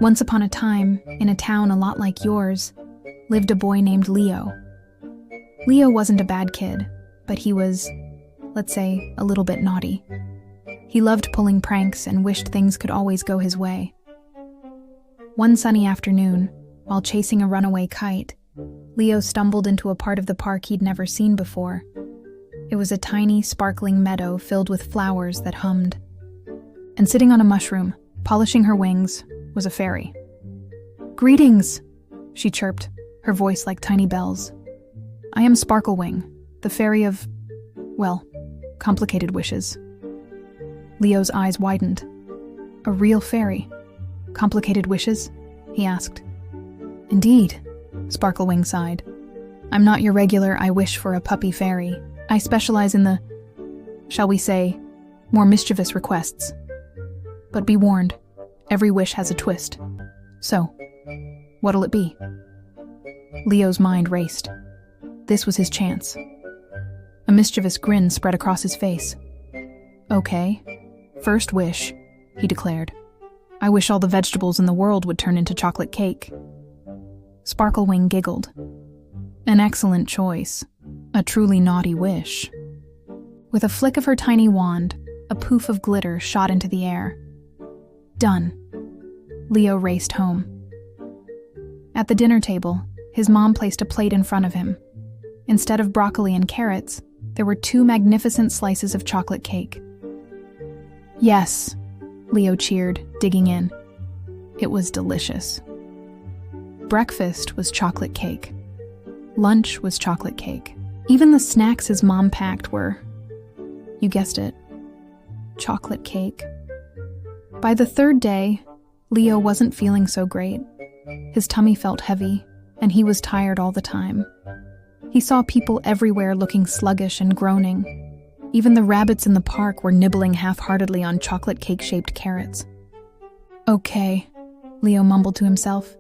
Once upon a time, in a town a lot like yours, lived a boy named Leo. Leo wasn't a bad kid, but he was, let's say, a little bit naughty. He loved pulling pranks and wished things could always go his way. One sunny afternoon, while chasing a runaway kite, Leo stumbled into a part of the park he'd never seen before. It was a tiny, sparkling meadow filled with flowers that hummed. And sitting on a mushroom, polishing her wings, was a fairy. "Greetings," she chirped, her voice like tiny bells. "I am Sparklewing, the fairy of, well, complicated wishes." Leo's eyes widened. "A real fairy? Complicated wishes?" he asked. "Indeed," Sparklewing sighed. "I'm not your regular I wish for a puppy fairy. I specialize in the, shall we say, more mischievous requests. But be warned, every wish has a twist. So, what'll it be?" Leo's mind raced. This was his chance. A mischievous grin spread across his face. "Okay, first wish," he declared. "I wish all the vegetables in the world would turn into chocolate cake." Sparklewing giggled. "An excellent choice. A truly naughty wish." With a flick of her tiny wand, a poof of glitter shot into the air. Done. Leo raced home. At the dinner table, his mom placed a plate in front of him. Instead of broccoli and carrots, there were 2 magnificent slices of chocolate cake. "Yes," Leo cheered, digging in. It was delicious. Breakfast was chocolate cake. Lunch was chocolate cake. Even the snacks his mom packed were, you guessed it, chocolate cake. By the 3rd day, Leo wasn't feeling so great. His tummy felt heavy, and he was tired all the time. He saw people everywhere looking sluggish and groaning. Even the rabbits in the park were nibbling half-heartedly on chocolate cake-shaped carrots. "Okay," Leo mumbled to himself.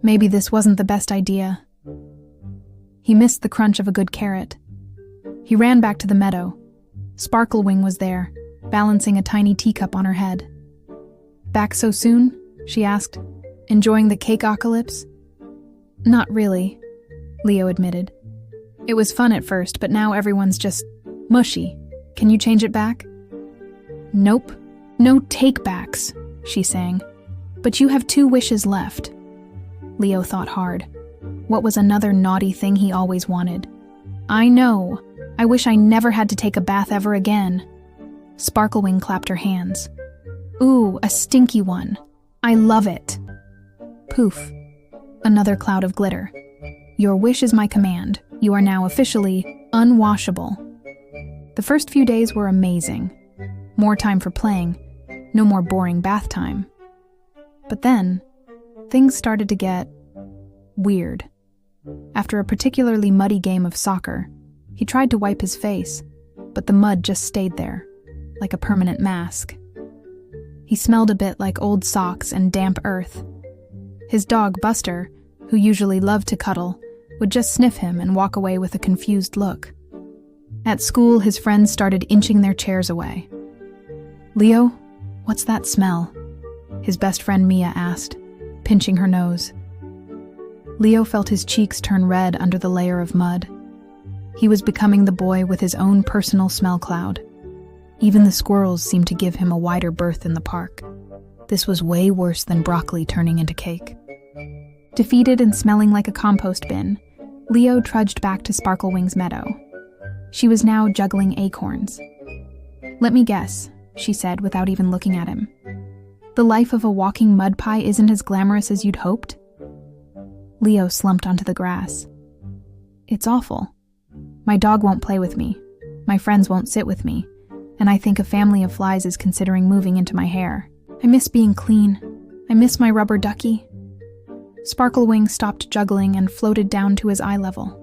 "Maybe this wasn't the best idea." He missed the crunch of a good carrot. He ran back to the meadow. Sparklewing was there, balancing a tiny teacup on her head. "Back so soon?" she asked. "Enjoying the cake-ocalypse?" "Not really," Leo admitted. "It was fun at first, but now everyone's just mushy. Can you change it back?" "Nope. No take-backs," she sang. "But you have 2 wishes left." Leo thought hard. What was another naughty thing he always wanted? "I know. I wish I never had to take a bath ever again." Sparklewing clapped her hands. "Ooh, a stinky one. I love it." Poof. Another cloud of glitter. "Your wish is my command. You are now officially unwashable." The first few days were amazing. More time for playing. No more boring bath time. But then, things started to get weird. After a particularly muddy game of soccer, he tried to wipe his face, but the mud just stayed there, like a permanent mask. He smelled a bit like old socks and damp earth. His dog, Buster, who usually loved to cuddle, would just sniff him and walk away with a confused look. At school, his friends started inching their chairs away. "Leo, what's that smell?" his best friend Mia asked, pinching her nose. Leo felt his cheeks turn red under the layer of mud. He was becoming the boy with his own personal smell cloud. Even the squirrels seemed to give him a wider berth in the park. This was way worse than broccoli turning into cake. Defeated and smelling like a compost bin, Leo trudged back to Sparklewing's meadow. She was now juggling acorns. "Let me guess," she said without even looking at him. "The life of a walking mud pie isn't as glamorous as you'd hoped?" Leo slumped onto the grass. "It's awful. My dog won't play with me. My friends won't sit with me. And I think a family of flies is considering moving into my hair. I miss being clean. I miss my rubber ducky." Sparklewing stopped juggling and floated down to his eye level.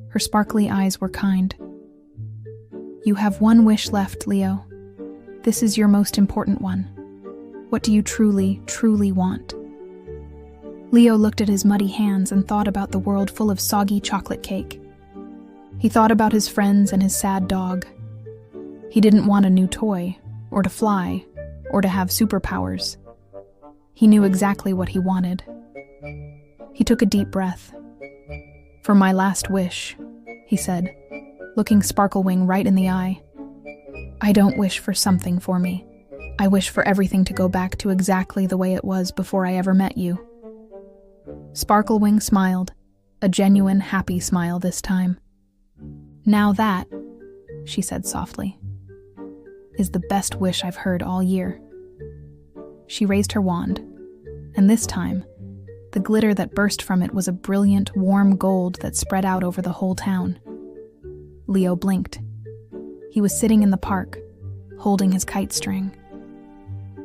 Her sparkly eyes were kind. "You have 1 wish left, Leo. This is your most important one. What do you truly, truly want?" Leo looked at his muddy hands and thought about the world full of soggy chocolate cake. He thought about his friends and his sad dog. He didn't want a new toy, or to fly, or to have superpowers. He knew exactly what he wanted. He took a deep breath. "For my last wish," he said, looking Sparklewing right in the eye. "I don't wish for something for me. I wish for everything to go back to exactly the way it was before I ever met you." Sparklewing smiled, a genuine, happy smile this time. "Now that," she said softly, "is the best wish I've heard all year." She raised her wand, and this time, the glitter that burst from it was a brilliant, warm gold that spread out over the whole town. Leo blinked. He was sitting in the park, holding his kite string.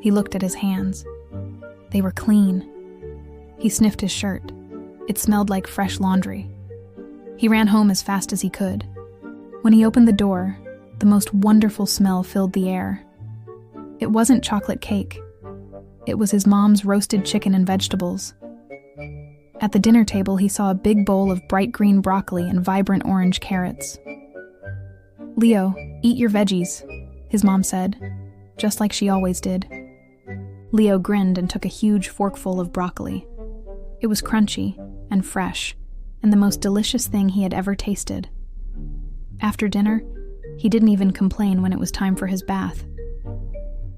He looked at his hands. They were clean. He sniffed his shirt. It smelled like fresh laundry. He ran home as fast as he could. When he opened the door, the most wonderful smell filled the air. It wasn't chocolate cake. It was his mom's roasted chicken and vegetables. At the dinner table, he saw a big bowl of bright green broccoli and vibrant orange carrots. "Leo, eat your veggies," his mom said, just like she always did. Leo grinned and took a huge forkful of broccoli. It was crunchy and fresh, and the most delicious thing he had ever tasted. After dinner, he didn't even complain when it was time for his bath.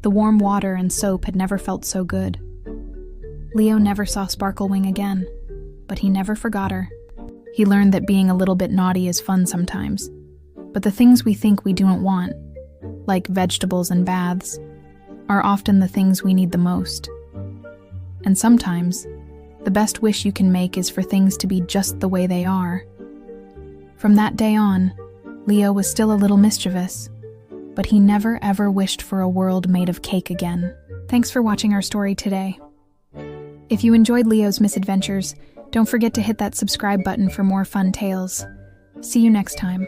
The warm water and soap had never felt so good. Leo never saw Sparklewing again, but he never forgot her. He learned that being a little bit naughty is fun sometimes, but the things we think we don't want, like vegetables and baths, are often the things we need the most. And sometimes, the best wish you can make is for things to be just the way they are. From that day on, Leo was still a little mischievous, but he never ever wished for a world made of cake again. Thanks for watching our story today. If you enjoyed Leo's misadventures, don't forget to hit that subscribe button for more fun tales. See you next time.